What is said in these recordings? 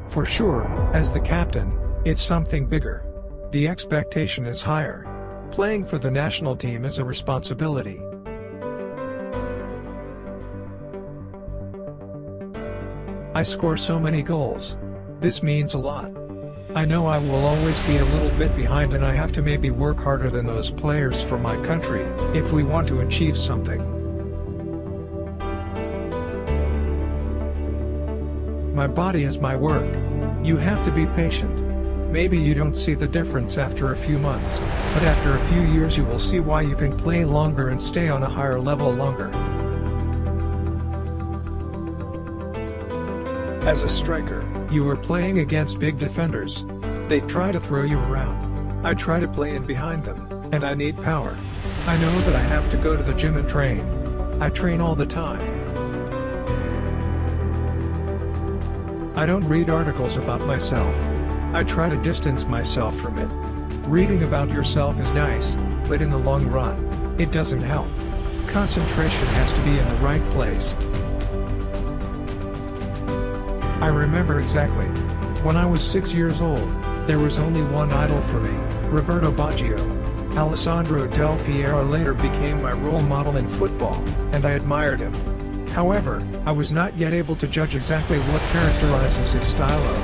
For sure, as the captain, it's something bigger. The expectation is higher. Playing for the national team is a responsibility. I score so many goals. This means a lot. I know I will always be a little bit behind and I have to maybe work harder than those players for my country, if we want to achieve something. My body is my work. You have to be patient. Maybe you don't see the difference after a few months, but after a few years you will see why you can play longer and stay on a higher level longer. As a striker, you are playing against big defenders. They try to throw you around. I try to play in behind them, and I need power. I know that I have to go to the gym and train. I train all the time. I don't read articles about myself. I try to distance myself from it. Reading about yourself is nice, but in the long run, it doesn't help. Concentration has to be in the right place. I remember exactly. When I was 6 years old, there was only one idol for me, Roberto Baggio. Alessandro Del Piero later became my role model in football, and I admired him. However, I was not yet able to judge exactly what characterizes his style of.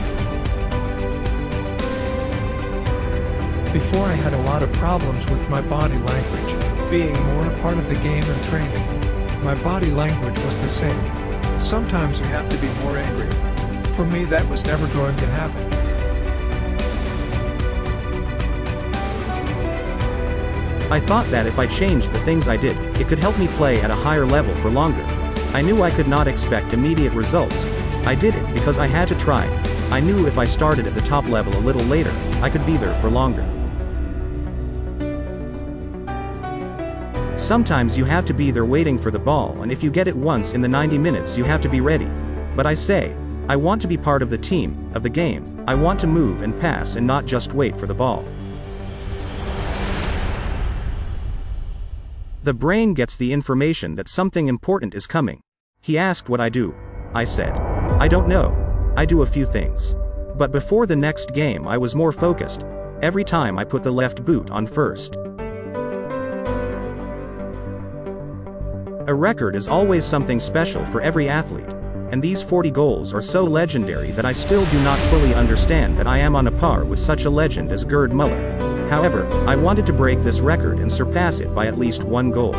Before I had a lot of problems with my body language, being more a part of the game and training. My body language was the same. Sometimes you have to be more angry. For me that was never going to happen. I thought that if I changed the things I did, it could help me play at a higher level for longer. I knew I could not expect immediate results. I did it because I had to try. I knew if I started at the top level a little later, I could be there for longer. Sometimes you have to be there waiting for the ball, and if you get it once in the 90 minutes you have to be ready. But I say, I want to be part of the team, of the game. I want to move and pass and not just wait for the ball. The brain gets the information that something important is coming. He asked what I do. I said, I don't know. I do a few things. But before the next game I was more focused. Every time I put the left boot on first. A record is always something special for every athlete. And these 40 goals are so legendary that I still do not fully understand that I am on a par with such a legend as Gerd Müller. However, I wanted to break this record and surpass it by at least one goal.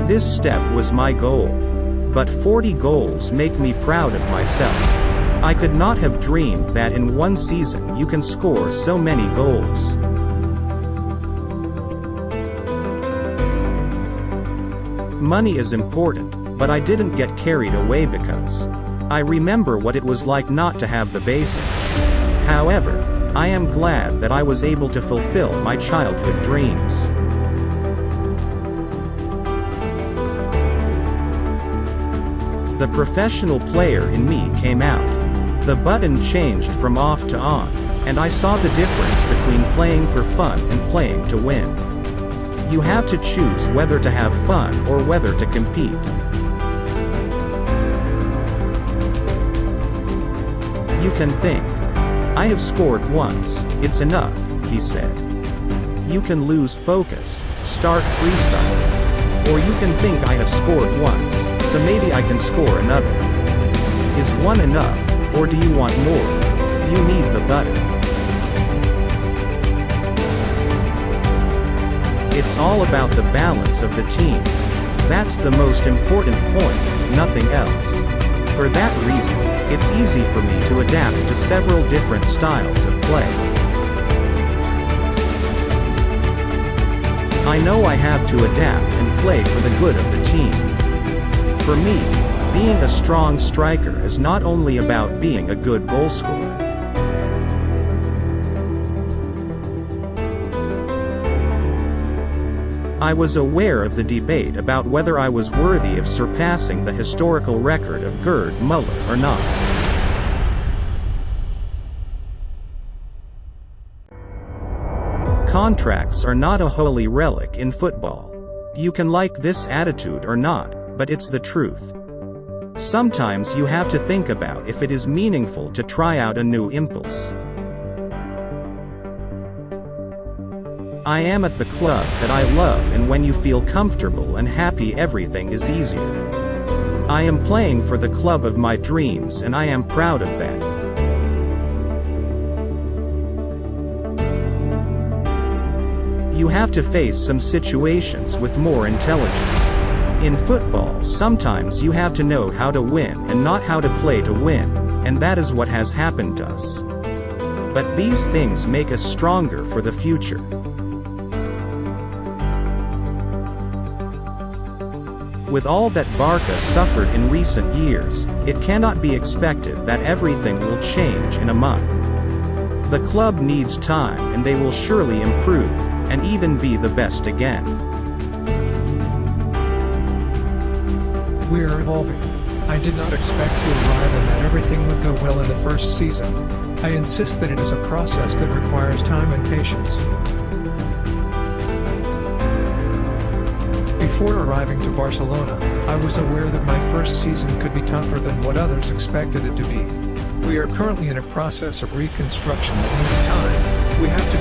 This step was my goal. But 40 goals make me proud of myself. I could not have dreamed that in one season you can score so many goals. Money is important, but I didn't get carried away because I remember what it was like not to have the basics. However, I am glad that I was able to fulfill my childhood dreams. The professional player in me came out. The button changed from off to on, and I saw the difference between playing for fun and playing to win. You have to choose whether to have fun or whether to compete. You can think, I have scored once, it's enough, he said. You can lose focus, start freestyling. Or you can think I have scored once, so maybe I can score another. Is one enough, or do you want more? You need the button. It's all about the balance of the team. That's the most important point, nothing else. For that reason, it's easy for me to adapt to several different styles of play. I know I have to adapt and play for the good of the team. For me, being a strong striker is not only about being a good goalscorer. I was aware of the debate about whether I was worthy of surpassing the historical record of Gerd Müller or not. Contracts are not a holy relic in football. You can like this attitude or not, but it's the truth. Sometimes you have to think about if it is meaningful to try out a new impulse. I am at the club that I love, and when you feel comfortable and happy, everything is easier. I am playing for the club of my dreams, and I am proud of that. You have to face some situations with more intelligence. In football, sometimes you have to know how to win and not how to play to win, and that is what has happened to us. But these things make us stronger for the future. With all that Barca suffered in recent years, it cannot be expected that everything will change in a month. The club needs time, and they will surely improve, and even be the best again. We are evolving. I did not expect to arrive and that everything would go well in the first season. I insist that it is a process that requires time and patience. Before arriving to Barcelona, I was aware that my first season could be tougher than what others expected it to be. We are currently in a process of reconstruction that needs time. We have to